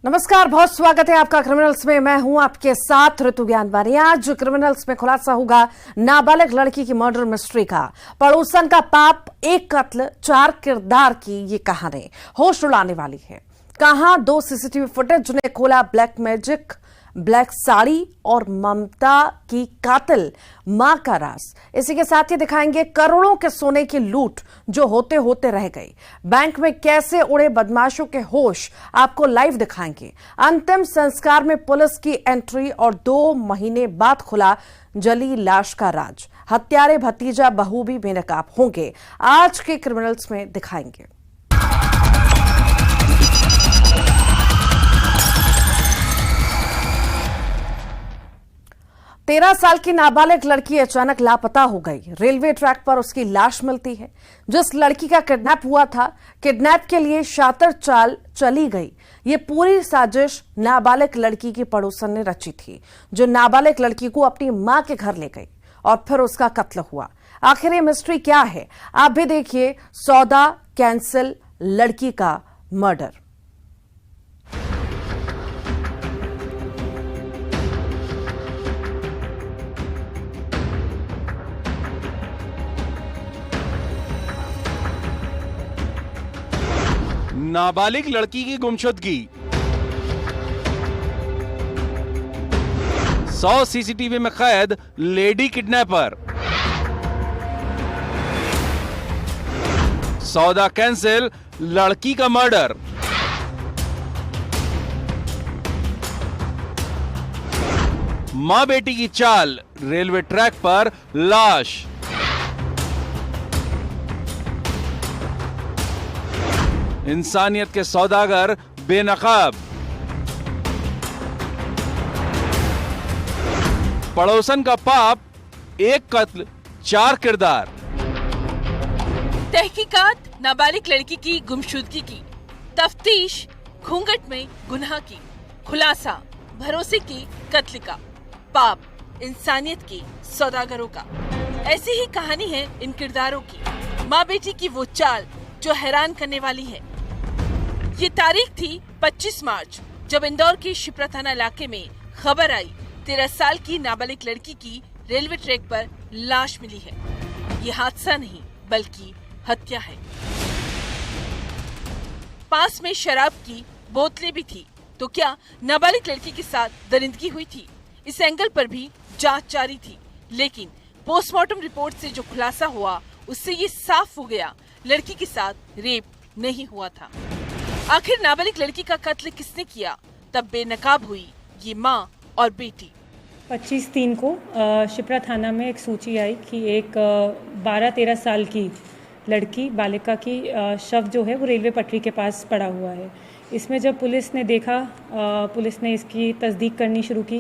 नमस्कार, बहुत स्वागत है आपका क्रिमिनल्स में। मैं हूं आपके साथ ऋतु ज्ञानवानी। आज क्रिमिनल्स में खुलासा होगा नाबालिग लड़की की मर्डर मिस्ट्री का। पड़ोसन का पाप, एक कत्ल, 4 किरदार की ये कहानी होश उड़ाने वाली है। कहां 2 सीसीटीवी फुटेज ने खोला ब्लैक मैजिक, ब्लैक साड़ी और ममता की कातिल मां का राज। इसी के साथ ही दिखाएंगे करोड़ों के सोने की लूट जो होते होते रह गई। बैंक में कैसे उड़े बदमाशों के होश आपको लाइव दिखाएंगे। अंतिम संस्कार में पुलिस की एंट्री और 2 महीने बाद खुला जली लाश का राज। हत्यारे भतीजा बहू भी बेनकाब होंगे। आज के क्रिमिनल्स में दिखाएंगे। 13 साल की नाबालिग लड़की अचानक लापता हो गई। रेलवे ट्रैक पर उसकी लाश मिलती है। जिस लड़की का किडनैप हुआ था, किडनैप के लिए शातिर चाल चली गई। ये पूरी साजिश नाबालिग लड़की की पड़ोसन ने रची थी, जो नाबालिग लड़की को अपनी मां के घर ले गई और फिर उसका कत्ल हुआ। आखिर ये मिस्ट्री क्या है, आप भी देखिए। सौदा कैंसिल, लड़की का मर्डर। नाबालिग लड़की की गुमशुदगी, 100 सीसीटीवी में कैद लेडी किडनैपर, सौदा कैंसिल, लड़की का मर्डर। मां बेटी की चाल, रेलवे ट्रैक पर लाश। इंसानियत के सौदागर बेनकाब। पड़ोसन का पाप, एक कत्ल, 4 किरदार। तहकीकात नाबालिग लड़की की गुमशुदगी की, तफ्तीश घूंघट में गुनाह की, खुलासा भरोसे की कत्ल का, पाप इंसानियत के सौदागरों का। ऐसी ही कहानी है इन किरदारों की। माँ बेटी की वो चाल जो हैरान करने वाली है। ये तारीख थी 25 मार्च, जब इंदौर के शिप्रा थाना इलाके में खबर आई 13 साल की नाबालिग लड़की की रेलवे ट्रैक पर लाश मिली है। ये हादसा नहीं बल्कि हत्या है। पास में शराब की बोतलें भी थी, तो क्या नाबालिग लड़की के साथ दरिंदगी हुई थी? इस एंगल पर भी जांच जारी थी, लेकिन पोस्टमार्टम रिपोर्ट से जो खुलासा हुआ उससे ये साफ हो गया, लड़की के साथ रेप नहीं हुआ था। आखिर नाबालिग लड़की का कत्ल किसने किया? तब बेनकाब हुई ये माँ और बेटी। 25/3 को शिप्रा थाना में एक सूची आई कि एक 12-13 साल की लड़की बालिका की शव जो है वो रेलवे पटरी के पास पड़ा हुआ है। इसमें जब पुलिस ने देखा, पुलिस ने इसकी तस्दीक करनी शुरू की,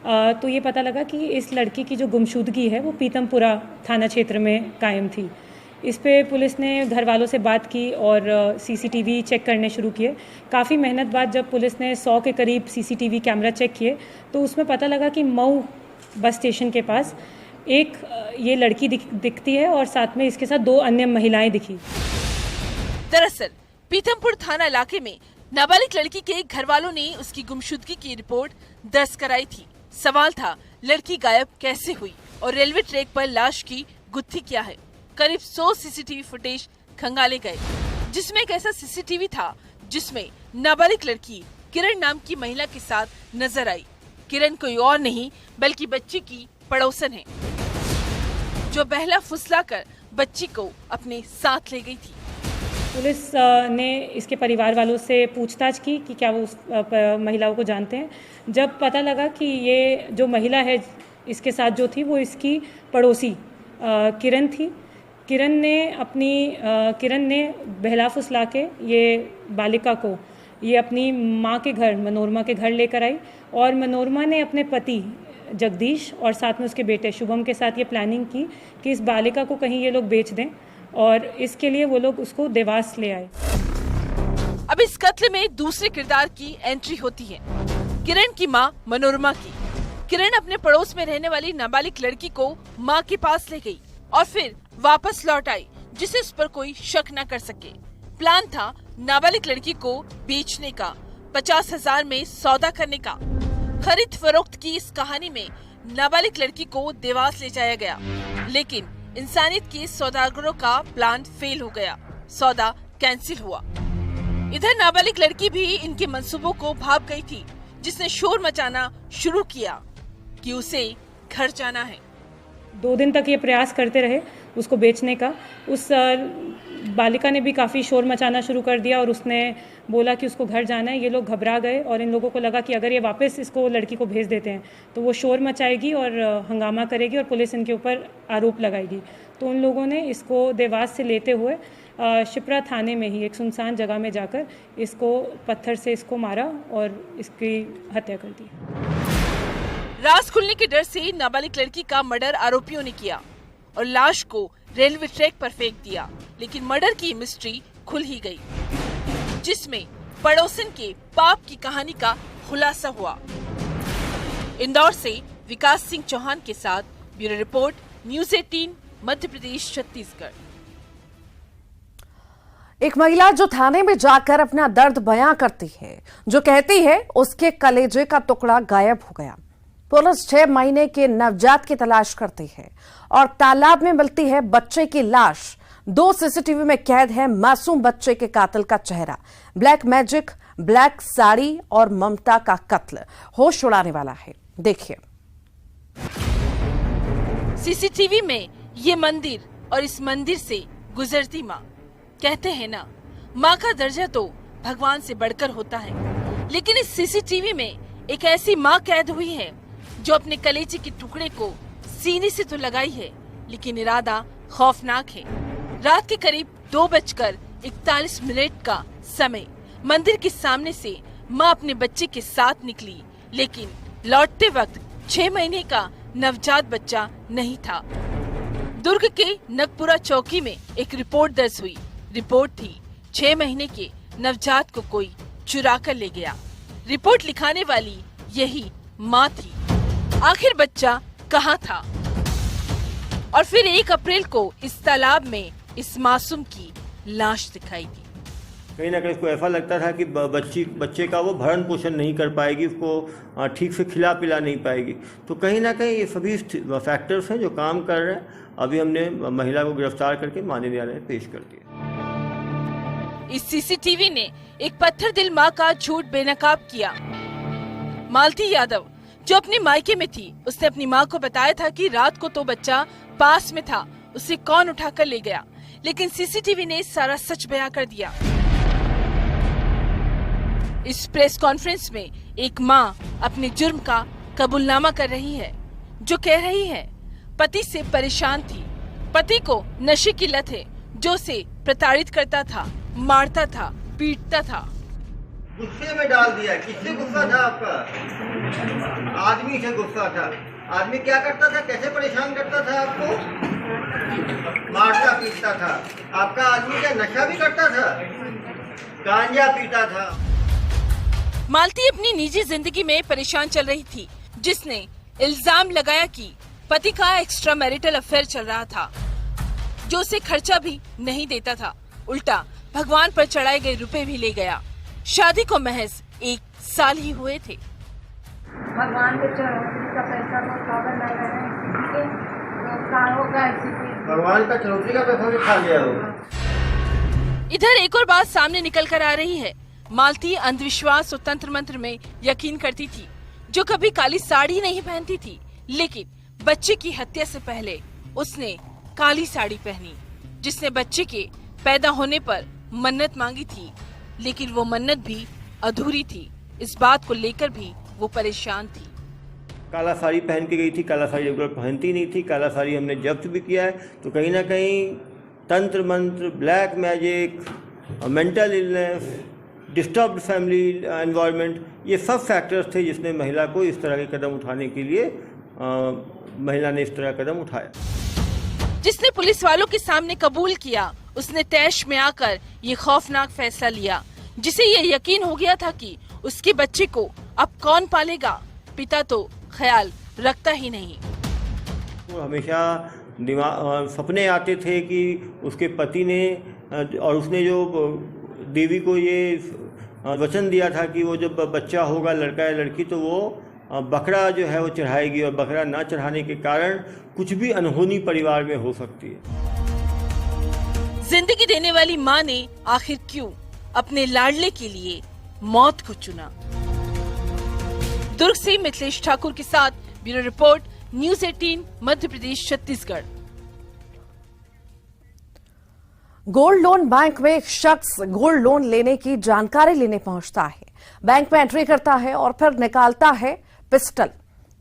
तो ये पता लगा कि इस लड़की की जो गुमशुदगी है वो पीतमपुरा थाना क्षेत्र में कायम थी। इस पे पुलिस ने घर वालों से बात की और सीसीटीवी चेक करने शुरू किए। काफ़ी मेहनत बाद जब पुलिस ने 100 के करीब सीसीटीवी कैमरा चेक किए, तो उसमें पता लगा कि मऊ बस स्टेशन के पास एक ये लड़की दिखती है और साथ में इसके साथ 2 अन्य महिलाएं दिखी। दरअसल पीतमपुर थाना इलाके में नाबालिग लड़की के घर वालों ने उसकी गुमशुदगी की रिपोर्ट दर्ज कराई थी। सवाल था, लड़की गायब कैसे हुई और रेलवे ट्रैक पर लाश की गुत्थी क्या है? करीब 100 सीसीटीवी फुटेज खंगाले गए, जिसमें एक ऐसा सीसीटीवी था जिसमें नाबालिग लड़की किरण नाम की महिला के साथ नजर आई। किरण कोई और नहीं बल्कि बच्ची की पड़ोसन है, जो बहला फुसला कर बच्ची को अपने साथ ले गई थी। पुलिस ने इसके परिवार वालों से पूछताछ की कि क्या वो उस महिलाओं को जानते हैं। जब पता लगा कि ये जो महिला है इसके साथ जो थी वो इसकी पड़ोसी किरण थी। किरण ने बहला फुसला के ये बालिका को ये अपनी माँ के घर, मनोरमा के घर लेकर आई और मनोरमा ने अपने पति जगदीश और साथ में उसके बेटे शुभम के साथ ये प्लानिंग की कि इस बालिका को कहीं ये लोग बेच दें, और इसके लिए वो लोग उसको देवास ले आए। अब इस कत्ल में दूसरे किरदार की एंट्री होती है, किरण की मां मनोरमा की। किरण अपने पड़ोस में रहने वाली नाबालिग लड़की को मां के पास ले गई और फिर वापस लौट आई, जिसे उस पर कोई शक न कर सके। प्लान था नाबालिग लड़की को बेचने का, 50,000 में सौदा करने का। खरीद फरोख्त की इस कहानी में नाबालिग लड़की को देवास ले जाया गया, लेकिन इंसानियत के सौदागरों का प्लान फेल हो गया, सौदा कैंसिल हुआ। इधर नाबालिग लड़की भी इनके मंसूबों को भाप गई थी, जिसने शोर मचाना शुरू किया कि उसे घर जाना है। 2 दिन तक ये प्रयास करते रहे उसको बेचने का। उस बालिका ने भी काफ़ी शोर मचाना शुरू कर दिया और उसने बोला कि उसको घर जाना है। ये लोग घबरा गए और इन लोगों को लगा कि अगर ये वापस इसको लड़की को भेज देते हैं तो वो शोर मचाएगी और हंगामा करेगी और पुलिस इनके ऊपर आरोप लगाएगी। तो उन लोगों ने इसको देवास से लेते हुए शिप्रा थाने में ही एक सुनसान जगह में जाकर इसको पत्थर से इसको मारा और इसकी हत्या कर दी। राज खुलने के डर से नाबालिग लड़की का मर्डर आरोपियों ने किया और लाश को रेलवे ट्रैक पर फेंक दिया, लेकिन मर्डर की मिस्ट्री खुल ही गई, जिसमें पड़ोसन के पाप की कहानी का खुलासा हुआ। इंदौर से विकास सिंह चौहान के साथ bureau report, news 18, Madhya Pradesh, Chhattisgarh. एक महिला जो थाने में जाकर अपना दर्द बयां करती है, जो कहती है उसके कलेजे का टुकड़ा गायब हो गया। पुलिस 6 महीने के नवजात की तलाश करती है और तालाब में मिलती है बच्चे की लाश। 2 सीसीटीवी में कैद है मासूम बच्चे के कातिल का चेहरा। ब्लैक मैजिक, ब्लैक साड़ी और ममता का कत्ल होश उड़ाने वाला है। देखिए। सीसीटीवी में ये मंदिर और इस मंदिर से गुजरती माँ। कहते हैं ना, माँ का दर्जा तो भगवान से बढ़कर होता है, लेकिन इस सीसीटीवी में एक ऐसी माँ कैद हुई है जो अपने कलेजे के टुकड़े को सीने से तो लगाई है, लेकिन इरादा खौफनाक है। रात के करीब 2:41 का समय। मंदिर के सामने से माँ अपने बच्चे के साथ निकली, लेकिन लौटते वक्त 6 महीने का नवजात बच्चा नहीं था। दुर्ग के नगपुरा चौकी में एक रिपोर्ट दर्ज हुई। रिपोर्ट थी 6 महीने के नवजात को कोई चुरा कर ले गया। रिपोर्ट लिखाने वाली यही माँ थी। आखिर बच्चा कहाँ था? और फिर 1 अप्रैल को इस तालाब में इस मासूम की लाश दिखाई दी। कहीं ना कहीं इसको ऐसा लगता था कि बच्चे का वो भरण पोषण नहीं कर पाएगी, उसको ठीक से खिला पिला नहीं पाएगी। तो कहीं ना कहीं ये सभी फैक्टर्स हैं जो काम कर रहे हैं। अभी हमने महिला को गिरफ्तार करके माननीय न्यायालय में पेश कर दिया। इस सीसीटीवी ने एक पत्थर दिल माँ का झूठ बेनकाब किया। मालती यादव जो अपने मायके में थी, उसने अपनी माँ को बताया था कि रात को तो बच्चा पास में था, उसे कौन उठाकर ले गया, लेकिन सीसीटीवी ने सारा सच बयां कर दिया। इस प्रेस कॉन्फ्रेंस में एक माँ अपने जुर्म का कबूलनामा कर रही है, जो कह रही है पति से परेशान थी। पति को नशे की लत है, जो उसे प्रताड़ित करता था, मारता था, पीटता था। गुस्से में डाल दिया। किससे गुस्सा था आपका? आदमी से गुस्सा था। आदमी क्या करता था, कैसे परेशान करता था आपको? मारता पीटता था। आपका आदमी क्या नशा भी करता था? गांजा पीता था। मालती अपनी निजी जिंदगी में परेशान चल रही थी, जिसने इल्जाम लगाया कि पति का एक्स्ट्रा मैरिटल अफेयर चल रहा था, जो उसे खर्चा भी नहीं देता था, उल्टा भगवान पर चढ़ाए गए रुपए भी ले गया। शादी को महज 1 साल ही हुए थे। भगवान के चढ़ौती का पैसा को खबर नहीं रहे, होगा भगवान का चढ़ौती का पैसा भी खा लिया होगा। इधर एक और बात सामने निकल कर आ रही है। मालती अंधविश्वास और तंत्र मंत्र में यकीन करती थी, जो कभी काली साड़ी नहीं पहनती थी, लेकिन बच्चे की हत्या से पहले उसने काली साड़ी पहनी, जिसने बच्चे के पैदा होने पर मन्नत मांगी थी, लेकिन वो मन्नत भी अधूरी थी। इस बात को लेकर भी वो परेशान थी। काला साड़ी पहन के गई थी, काला साड़ी रेगुलर पहनती नहीं थी। काला साड़ी हमने जब्त भी किया है। तो कहीं ना कहीं तंत्र मंत्र, black magic, mental illness, disturbed family environment, ये सब फैक्टर्स थे जिसने महिला को इस तरह के कदम उठाने के लिए महिला ने इस तरह कदम उठाया। जिसने पुलिस वालों के सामने कबूल किया, उसने तैश में आकर ये खौफनाक फैसला लिया, जिसे ये यकीन हो गया था कि उसके बच्चे को अब कौन पालेगा। पिता तो ख्याल रखता ही नहीं। तो हमेशा सपने आते थे कि उसके पति ने और उसने जो देवी को ये वचन दिया था कि वो जब बच्चा होगा, लड़का या लड़की, तो वो बकरा जो है वो चढ़ाएगी, और बकरा ना चढ़ाने के कारण कुछ भी अनहोनी परिवार में हो सकती है। जिंदगी देने वाली मां ने आखिर क्यों अपने लाडले के लिए मौत को चुना? दुर्ग से मिथिलेश ठाकुर के साथ bureau report, news 18 Madhya Pradesh Chhattisgarh. Gold loan bank में एक शख्स गोल्ड लोन लेने की जानकारी लेने पहुंचता है। बैंक में एंट्री करता है और फिर निकालता है पिस्टल।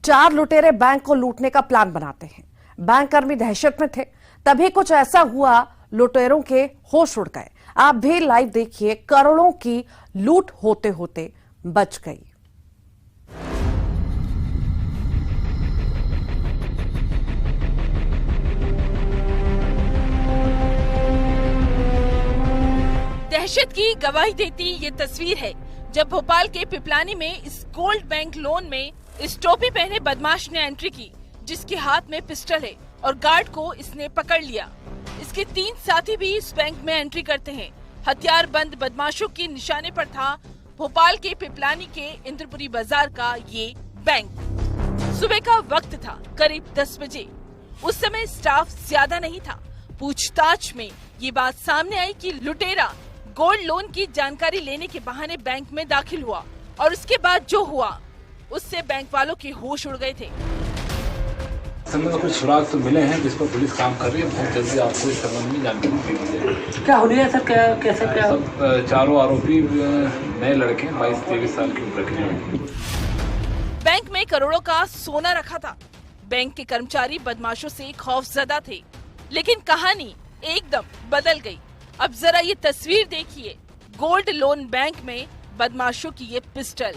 4 लुटेरे बैंक को लूटने का प्लान बनाते हैं। बैंक कर्मी दहशत में थे। तभी कुछ ऐसा हुआ, लुटेरों के होश उड़ गए। आप भी लाइव देखिए, करोड़ों की लूट होते होते बच गई। दहशत की गवाही देती ये तस्वीर है जब भोपाल के पिपलानी में इस गोल्ड बैंक लोन में इस टोपी पहने बदमाश ने एंट्री की, जिसके हाथ में पिस्टल है और गार्ड को इसने पकड़ लिया। इसके 3 साथी भी इस बैंक में एंट्री करते हैं। हथियार बंद बदमाशों के निशाने पर था भोपाल के पिपलानी के इंद्रपुरी बाजार का ये बैंक। सुबह का वक्त था, करीब 10 बजे। उस समय स्टाफ ज्यादा नहीं था। पूछताछ में ये बात सामने आई कि लुटेरा गोल्ड लोन की जानकारी लेने के बहाने बैंक में दाखिल हुआ, और उसके बाद जो हुआ उससे बैंक वालों के होश उड़ गए थे। समय में कुछ सुराग तो मिले हैं जिस पर पुलिस काम कर रही है। बहुत जल्दी आपको इस संबंध में जानकारी दे दी जाएगी। क्या हो रही है सर? कैसे क्या? सब 4 आरोपी नए लड़के 22-23 साल की उम्र के हैं। बैंक में करोड़ों का सोना रखा था। बैंक के कर्मचारी बदमाशों से खौफजदा थे, लेकिन कहानी एकदम बदल गई। अब जरा ये तस्वीर देखिए, गोल्ड लोन बैंक में बदमाशों की ये पिस्टल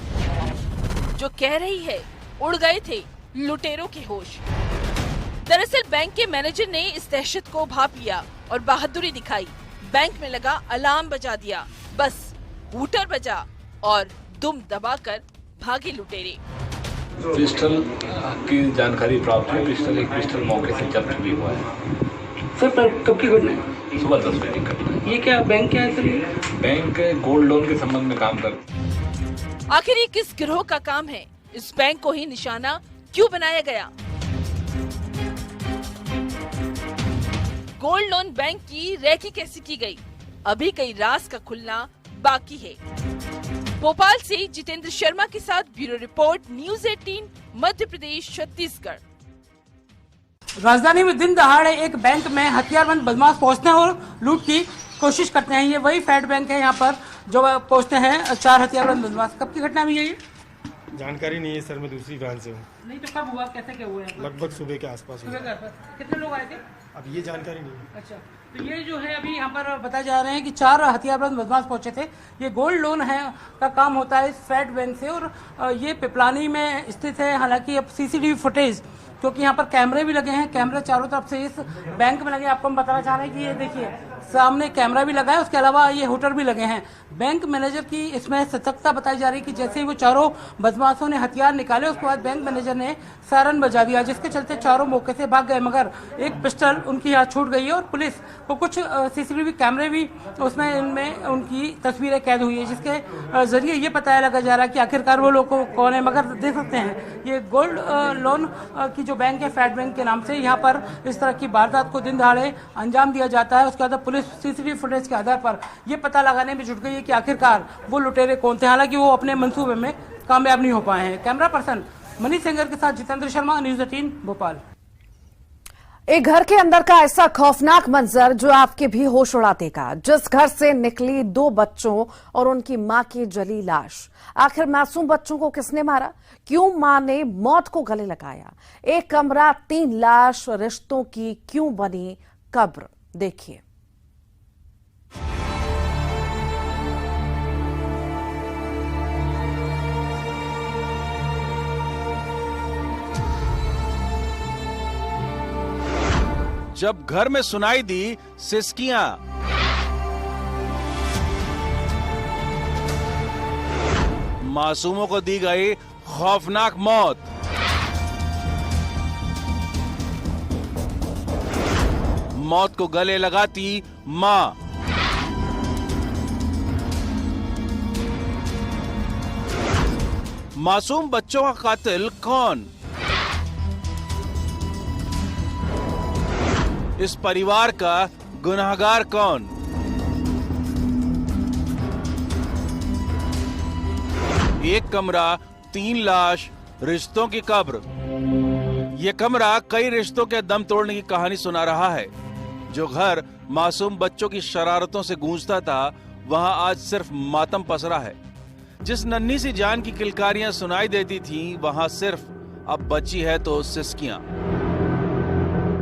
जो कह रही है उड़ गए थे लुटेरों के होश। दरअसल बैंक के मैनेजर ने इस दहशत को भांप लिया और बहादुरी दिखाई। बैंक में लगा अलार्म बजा दिया, बस हूटर बजा और दुम दबाकर भागे लुटेरे। पिस्टल की जानकारी प्राप्त हुई। एक पिस्टल मौके से जब्त भी हुआ है। सर कब की घटना है? सुबह 10 बजे की घटना है। ये क्या बैंक क्या है सर? बैंक गोल्ड लोन के संबंध में काम कर। आखिर ये किस गिरोह का काम है? इस बैंक को ही निशाना क्यों बनाया गया? गोल्ड लोन बैंक की रैकी कैसे की गई? अभी कई राज का खुलना बाकी है। भोपाल से जितेंद्र शर्मा के साथ bureau report, news 18 Madhya Pradesh Chhattisgarh. राजधानी में दिन दहाड़े एक बैंक में हथियारबंद बदमाश पहुंचते हैं और लूट की कोशिश करते हैं। ये वही फेड बैंक है यहाँ पर जो पहुंचते हैं 4 हथियारबंद बदमाश। कब की घटना हुई है ये? जानकारी नहीं है सर, मैं दूसरी ब्रांच से हूँ। नहीं तो कब हुआ, कैसे क्या हुआ है? लगभग सुबह के आसपास हुआ। कितने लोग आए थे? अब ये जानकारी नहीं है। अच्छा, तो ये जो है अभी यहाँ पर बताया जा रहे हैं कि 4 हथियारबंद बदमाश पहुंचे थे। ये गोल्ड लोन है का काम होता है इस फेड बैंक से, और ये पिपलानी में स्थित है। हालांकि अब सीसीटीवी फुटेज, क्योंकि यहाँ पर कैमरे भी लगे हैं, कैमरे चारों तरफ से इस बैंक में लगे। आपको हम बताना चाह रहे हैं कि ये देखिए सामने कैमरा भी लगा है, उसके अलावा ये होटर भी लगे हैं। बैंक मैनेजर की इसमें सतर्कता बताई जा रही है कि जैसे ही वो चारों बदमाशों ने हथियार निकाले, उसके बाद बैंक मैनेजर ने सायरन बजा दिया, जिसके चलते चारों मौके से भाग गए। मगर एक पिस्टल उनकी यहाँ छूट गई है और पुलिस को कुछ सीसीटीवी कैमरे भी उसमें इनमें उनकी तस्वीरें कैद हुई है, जिसके जरिए ये पता लगा जा रहा है कि आखिरकार वो लोग कौन है। मगर देख सकते हैं ये गोल्ड लोन की जो बैंक है फेड बैंक के नाम से, यहाँ पर इस तरह की वारदात को दिन दहाड़े अंजाम दिया जाता है। उसके बाद पुलिस सीसीटीवी फुटेज के आधार पर ये पता लगाने में जुट गई है कि आखिरकार वो लुटेरे कौन थे। हालांकि वो अपने मंसूबे में कामयाब नहीं हो पाए हैं। कैमरा पर्सन मनीष सेंगर के साथ जितेंद्र शर्मा, न्यूज़ 18 भोपाल। एक घर के अंदर का ऐसा खौफनाक मंजर जो आपके भी होश उड़ा देगा। जिस घर से निकली 2 बच्चों और उनकी मां की जली लाश। आखिर मासूम बच्चों को किसने मारा? क्यों मां ने मौत को गले लगाया? एक कमरा, 3 लाश, रिश्तों की क्यों बनी कब्र? देखिए। जब घर में सुनाई दी सिसकियां, मासूमों को दी गई खौफनाक मौत। मौत को गले लगाती मां। मासूम बच्चों का कातिल कौन? इस परिवार का गुनहगार कौन? एक कमरा, 3 लाश, रिश्तों की कब्र। ये कमरा कई रिश्तों के दम तोड़ने की कहानी सुना रहा है। जो घर मासूम बच्चों की शरारतों से गूंजता था, वहां आज सिर्फ मातम पसरा है। जिस नन्ही सी जान की किलकारियां सुनाई देती थीं, वहां सिर्फ अब बची है तो सिसकियां।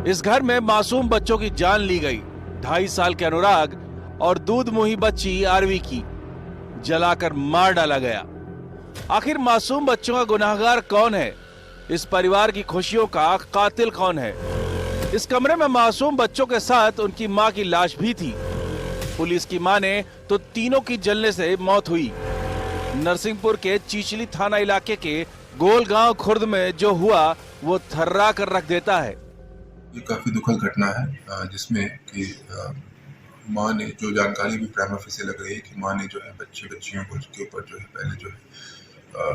इस घर में मासूम बच्चों की जान ली गई। 2.5 साल के अनुराग और दूध मुही बच्ची आरवी की जलाकर मार डाला गया। आखिर मासूम बच्चों का गुनहगार कौन है? इस परिवार की खुशियों का कातिल कौन है? इस कमरे में मासूम बच्चों के साथ उनकी मां की लाश भी थी। पुलिस की माने तो तीनों की जलने से मौत हुई। नरसिंहपुर के चीचली थाना इलाके के गोलगांव खुर्द में जो हुआ वो थर्रा कर रख देता है। ये काफी दुखद घटना है जिसमें कि मां ने जो जानकारी भी प्राइमा फेसी लग रही है कि मां ने जो है बच्चियों को उसके ऊपर जो है पहले जो है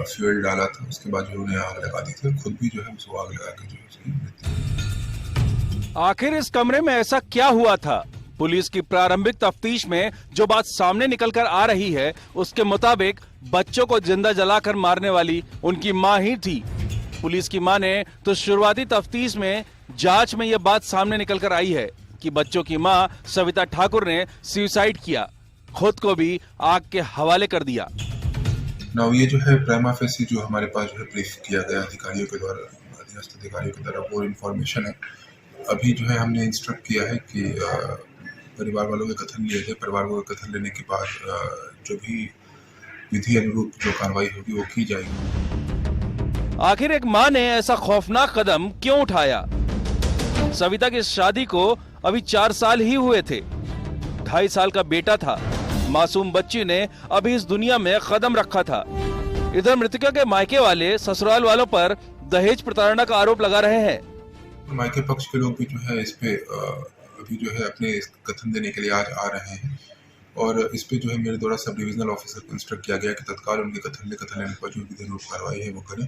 फ्यूल डाला था, उसके बाद जो उन्हें आग लगा दी थी, खुद भी जो है उसको आग लगा के जो है उसकी मृत्यु। आखिर इस कमरे में ऐसा क्या हुआ था? पुलिस की प्रारंभिक तफ्तीश में जो बात सामने निकलकर आ रही है, उसके मुताबिक बच्चों को जिंदा जलाकर मारने वाली उनकी मां ही थी। पुलिस की माने तो शुरुआती तफ्तीश में जांच में यह बात सामने निकलकर आई है कि बच्चों की मां सविता ठाकुर ने सुसाइड किया, खुद को भी आग के हवाले कर दिया। ना ये जो है प्राइमा फेसी जो हमारे पास जो है ब्रीफ किया गया अधिकारियों के द्वारा, अधीनस्थ अधिकारियों के द्वारा वो इन्फॉर्मेशन है। अभी जो है हमने इंस्ट्रक्ट किया है कि परिवार वालों के कथन लिए थे। परिवार वालों के कथन लेने के बाद जो भी विधि अनुरूप जो कार्रवाई होगी वो की जाएगी। आखिर एक मां ने ऐसा खौफनाक कदम क्यों उठाया? सविता की शादी को अभी 4 साल ही हुए थे। 2.5 साल का बेटा था। मासूम बच्ची ने अभी इस दुनिया में कदम रखा था। इधर मृतका के मायके वाले ससुराल वालों पर दहेज प्रताड़ना का आरोप लगा रहे हैं। मायके पक्ष के लोग भी जो है इस पे अभी जो है अपने कथन देने के लिए आज आ रहे हैं और इस पे जो है मेरे द्वारा सब डिविजनल ऑफिसर को इंस्ट्रक्ट किया गया कि तत्काल उनके कथन लेने पर जो विधि अनुरूप कार्रवाई है वो करें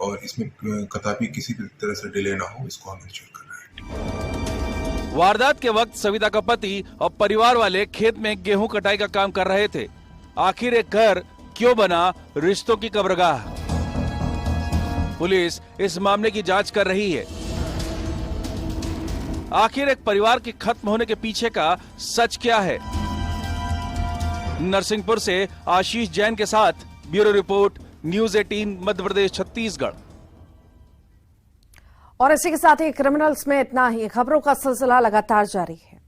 और इसमें कदापि किसी भी तरह से डिले ना हो, इसको हम इंश्योर कर रहे हैं। वारदात के वक्त सविता का पति और परिवार वाले खेत में गेहूं कटाई का काम कर रहे थे। आखिर एक घर क्यों बना रिश्तों की कब्रगाह? पुलिस इस मामले की जांच कर रही है। आखिर एक परिवार के खत्म होने के पीछे का सच क्या है? नरसिंहपुर से आशीष जैन के साथ bureau report, news 18 Madhya Pradesh Chhattisgarh. और इसी के साथ ही क्रिमिनल्स में इतना ही। खबरों का सिलसिला लगातार जारी है।